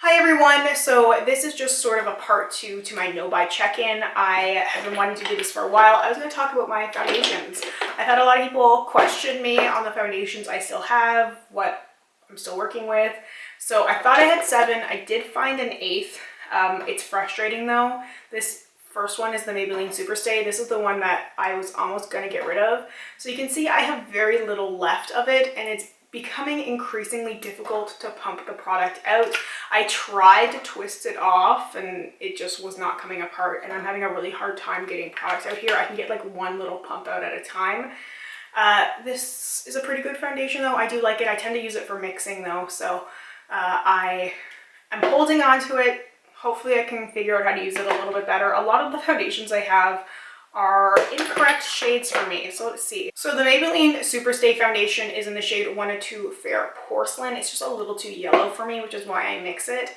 Hi everyone, so this is just sort of a part two to my no-buy check-in. I have been wanting to do this for a while. I was going to talk about my foundations. I've had a lot of people question me on the foundations I still have, what I'm still working with. So I thought I had 7. I did find an 8th. It's frustrating though. This first one is the Maybelline Superstay. This is the one that I was almost going to get rid of. So you can see I have very little left of it, and it's becoming increasingly difficult to pump the product out. I tried to twist it off and it just was not coming apart, and I'm having a really hard time getting products out here. I can get like one little pump out at a time. This is a pretty good foundation though. I do like it. I tend to use it for mixing though, so I'm holding on to it. Hopefully I can figure out how to use it a little bit better. A lot of the foundations I have are incorrect shades for me. So let's see. So the Maybelline Superstay foundation is in the shade 102 Fair Porcelain. It's just a little too yellow for me, which is why I mix it.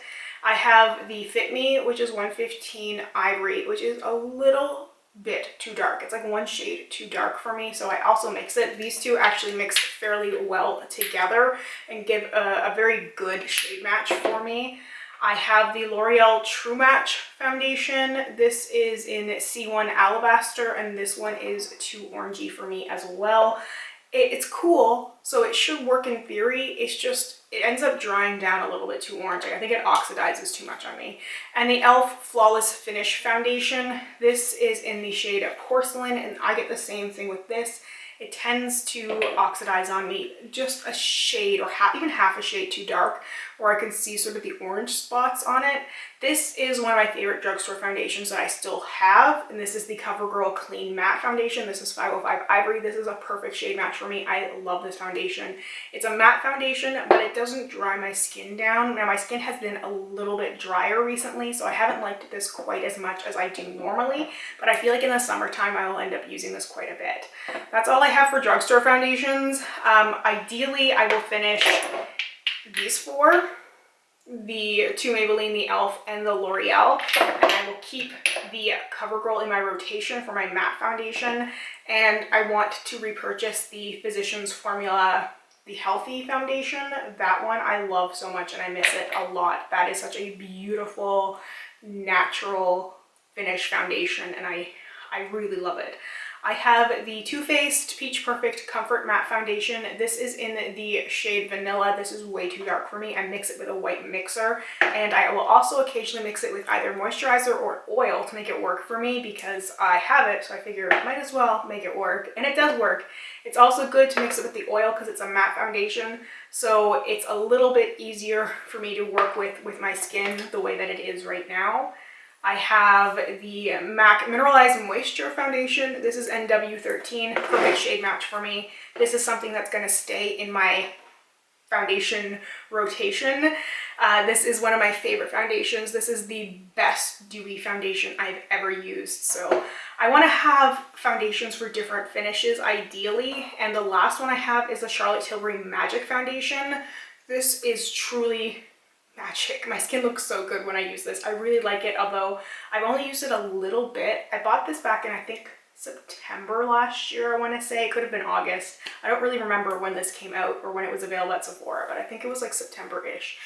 I have the Fit Me, which is 115 Ivory, which is a little bit too dark. It's like one shade too dark for me, so I also mix it. These two actually mix fairly well together and give a very good shade match for me. I have the L'Oreal True Match foundation. This is in C1 Alabaster, and this one is too orangey for me as well. It's cool, so it should work in theory. It's just, it ends up drying down a little bit too orange. I think it oxidizes too much on me. And the e.l.f. Flawless Finish foundation. This is in the shade Porcelain, and I get the same thing with this. It tends to oxidize on me just a shade or even half a shade too dark, where I can see sort of the orange spots on it. This is one of my favorite drugstore foundations that I still have, and this is the CoverGirl Clean Matte Foundation. This is 505 Ivory. This is a perfect shade match for me. I love this foundation. It's a matte foundation, but it doesn't dry my skin down. Now my skin has been a little bit drier recently, so I haven't liked this quite as much as I do normally, but I feel like in the summertime I will end up using this quite a bit. That's all I have for drugstore foundations. Ideally, I will finish these 4. The 2 Maybelline, the e.l.f. and the L'Oreal, and I will keep the CoverGirl in my rotation for my matte foundation, and I want to repurchase the Physicians Formula, the Healthy foundation. That one I love so much and I miss it a lot. That is such a beautiful, natural finish foundation, and I really love it. I have the Too Faced Peach Perfect Comfort Matte Foundation. This is in the shade Vanilla. This is way too dark for me. I mix it with a white mixer, and I will also occasionally mix it with either moisturizer or oil to make it work for me, because I have it, so I figure I might as well make it work, and it does work. It's also good to mix it with the oil because it's a matte foundation, so it's a little bit easier for me to work with my skin the way that it is right now. I have the MAC Mineralized Moisture Foundation. This is NW13, perfect shade match for me. This is something that's going to stay in my foundation rotation. This is one of my favorite foundations. This is the best dewy foundation I've ever used. So I want to have foundations for different finishes ideally, and the last one I have is the Charlotte Tilbury Magic Foundation. This is truly magic. My skin looks so good when I use this. I really like it, although I've only used it a little bit. I bought this back in, I think, September last year, I want to say. It could have been August. I don't really remember when this came out or when it was available at Sephora, but I think it was like September-ish.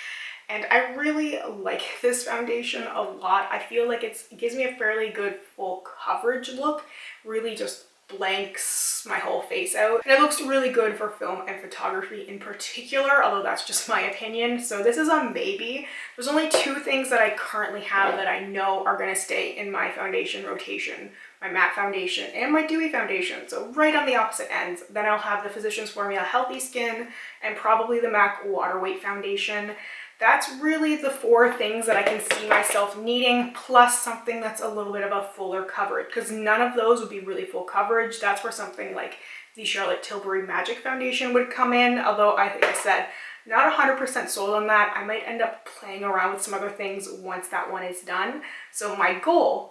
And I really like this foundation a lot. I feel like it gives me a fairly good full coverage look. Really just blanks my whole face out, and it looks really good for film and photography in particular, although that's just my opinion. So this is a maybe. There's only 2 things that I currently have that I know are going to stay in my foundation rotation: my matte foundation and my dewy foundation, so right on the opposite ends. Then I'll have the Physicians Formula Healthy Skin and probably the MAC Water Weight Foundation. That's really the 4 things that I can see myself needing, plus something that's a little bit of a fuller coverage, because none of those would be really full coverage. That's where something like the Charlotte Tilbury Magic Foundation would come in, although like I said, not 100% sold on that. I might end up playing around with some other things once that one is done. So my goal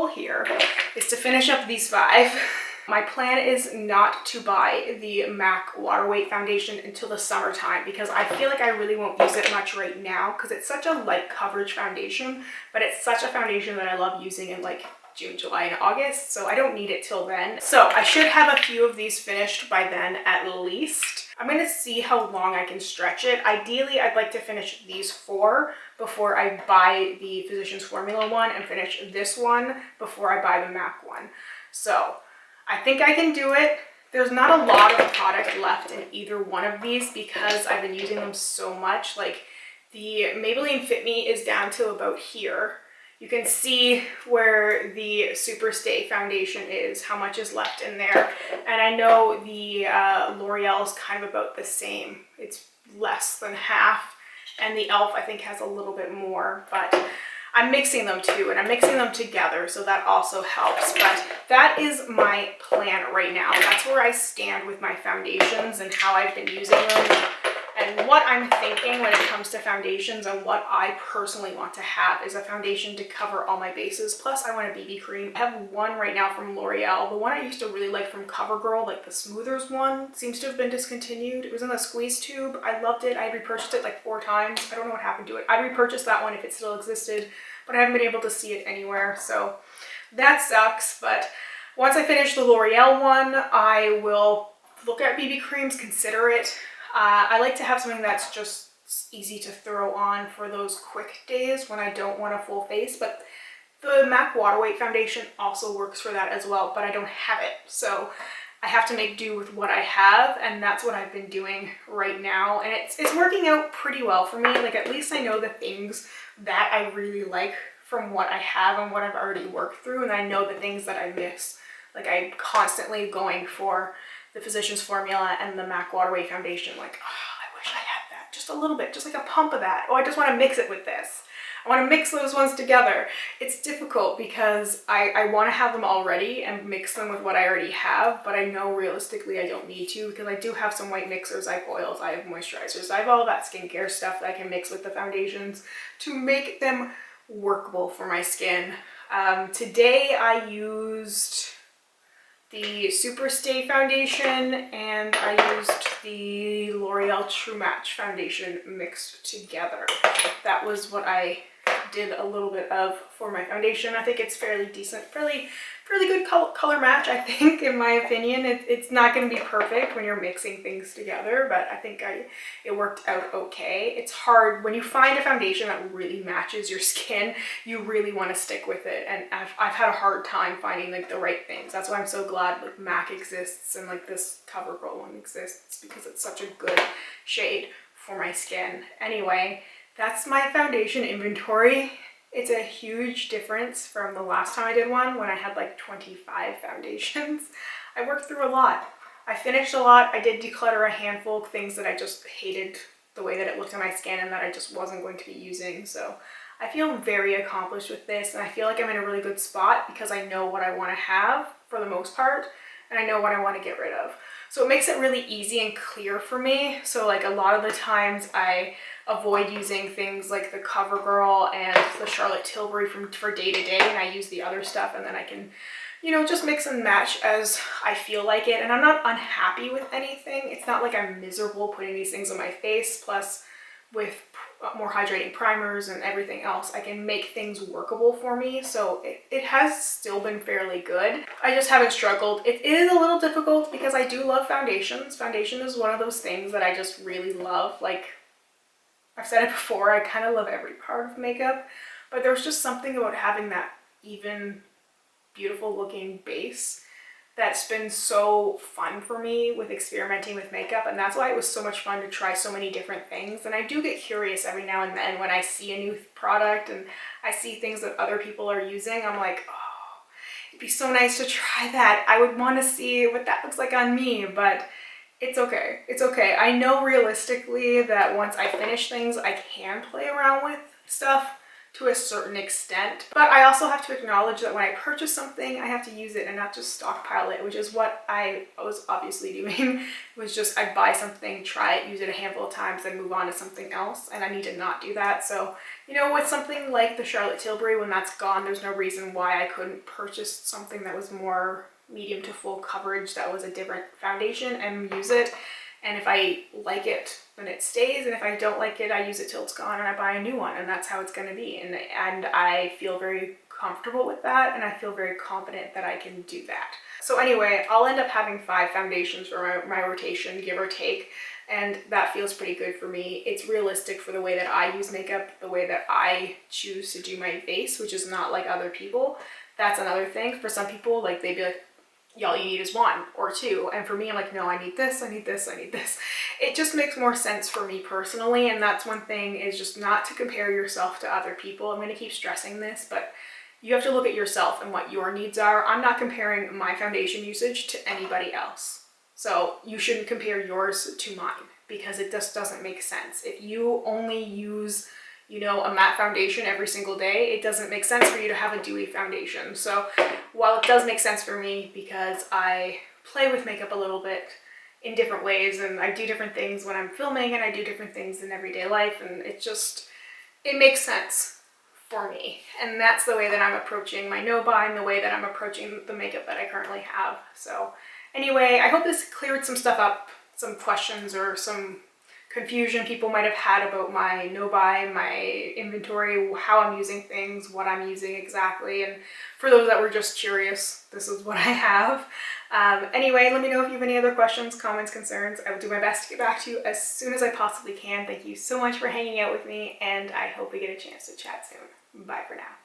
here is to finish up these 5. My plan is not to buy the MAC Water Weight Foundation until the summertime, because I feel like I really won't use it much right now because it's such a light coverage foundation, but it's such a foundation that I love using in like June, July, and August, so I don't need it till then. So I should have a few of these finished by then at least. I'm gonna see how long I can stretch it. Ideally, I'd like to finish these 4 before I buy the Physicians Formula one and finish this one before I buy the MAC one. So I think I can do it. There's not a lot of product left in either one of these because I've been using them so much. Like the Maybelline Fit Me is down to about here. You can see where the Super Stay foundation is, how much is left in there. And I know the L'Oreal is kind of about the same. It's less than half. And the e.l.f. I think has a little bit more, but I'm mixing them too, and I'm mixing them together, so that also helps. But that is my plan right now. That's where I stand with my foundations and how I've been using them. And what I'm thinking when it comes to foundations and what I personally want to have is a foundation to cover all my bases. Plus I want a BB cream. I have one right now from L'Oreal. The one I used to really like from CoverGirl, like the Smoothers one, seems to have been discontinued. It was in the squeeze tube. I loved it. I repurchased it like 4 times. I don't know what happened to it. I'd repurchase that one if it still existed, but I haven't been able to see it anywhere. So that sucks. But once I finish the L'Oreal one, I will look at BB creams, consider it. I like to have something that's just easy to throw on for those quick days when I don't want a full face, but the MAC Water Weight foundation also works for that as well, but I don't have it. So I have to make do with what I have, and that's what I've been doing right now. And it's working out pretty well for me. Like at least I know the things that I really like from what I have and what I've already worked through, and I know the things that I miss. Like I'm constantly going for the Physicians Formula and the MAC Water Weight foundation. Like, oh, I wish I had that. Just a little bit, just like a pump of that. Oh, I just want to mix it with this. I want to mix those ones together. It's difficult because I want to have them already and mix them with what I already have, but I know realistically I don't need to because I do have some white mixers, I have oils, I have moisturizers, I have all that skincare stuff that I can mix with the foundations to make them workable for my skin. Today I used the Super Stay foundation and I used the L'Oreal True Match foundation mixed together. That was what I did a little bit of for my foundation. I think it's fairly decent, fairly good color match, I think, in my opinion. It's not going to be perfect when you're mixing things together, but I think it worked out okay. It's hard when you find a foundation that really matches your skin, you really want to stick with it, and I've had a hard time finding like the right things. That's why I'm so glad like MAC exists and like this CoverGirl one exists, because it's such a good shade for my skin. Anyway, that's my foundation inventory. It's a huge difference from the last time I did one when I had like 25 foundations. I worked through a lot. I finished a lot. I did declutter a handful of things that I just hated the way that it looked on my skin and that I just wasn't going to be using. So I feel very accomplished with this, and I feel like I'm in a really good spot because I know what I want to have for the most part, and I know what I want to get rid of. So it makes it really easy and clear for me. So like a lot of the times I avoid using things like the CoverGirl and the Charlotte Tilbury for day to day, and I use the other stuff, and then I can, you know, just mix and match as I feel like it. And I'm not unhappy with anything. It's not like I'm miserable putting these things on my face. Plus with more hydrating primers and everything else, I can make things workable for me. So it has still been fairly good. I just haven't struggled. It is a little difficult because I do love foundations. Foundation is one of those things that I just really love. Like I've said it before, I kind of love every part of makeup, but there's just something about having that even, beautiful looking base that's been so fun for me with experimenting with makeup, and that's why it was so much fun to try so many different things. And I do get curious every now and then when I see a new product and I see things that other people are using. I'm like, oh, it'd be so nice to try that. I would want to see what that looks like on me, but it's okay. It's okay. I know realistically that once I finish things, I can play around with stuff to a certain extent, but I also have to acknowledge that when I purchase something, I have to use it and not just stockpile it, which is what I was obviously doing. It was just I buy something, try it, use it a handful of times, then move on to something else, and I need to not do that. So, you know, with something like the Charlotte Tilbury, when that's gone, there's no reason why I couldn't purchase something that was more medium to full coverage, that was a different foundation, and use it. And if I like it, then it stays, and if I don't like it, I use it till it's gone and I buy a new one, and that's how it's going to be. And I feel very comfortable with that, and I feel very confident that I can do that. So anyway, I'll end up having 5 foundations for my rotation, give or take, and that feels pretty good for me. It's realistic for the way that I use makeup, the way that I choose to do my face, which is not like other people. That's another thing. For some people, like they'd be like, y'all, you need is 1 or 2. And for me, I'm like, no, I need this, I need this, I need this. It just makes more sense for me personally. And that's one thing, is just not to compare yourself to other people. I'm going to keep stressing this, but you have to look at yourself and what your needs are. I'm not comparing my foundation usage to anybody else. So you shouldn't compare yours to mine, because it just doesn't make sense. If you only use, you know, a matte foundation every single day, it doesn't make sense for you to have a dewy foundation. So while it does make sense for me, because I play with makeup a little bit in different ways, and I do different things when I'm filming, and I do different things in everyday life, and it makes sense for me. And that's the way that I'm approaching my no-buy, and the way that I'm approaching the makeup that I currently have. So anyway, I hope this cleared some stuff up, some questions or some confusion people might have had about my no-buy, my inventory, how I'm using things, what I'm using exactly. And for those that were just curious, this is what I have. Anyway, let me know if you have any other questions, comments, concerns. I will do my best to get back to you as soon as I possibly can. Thank you so much for hanging out with me, and I hope we get a chance to chat soon. Bye for now.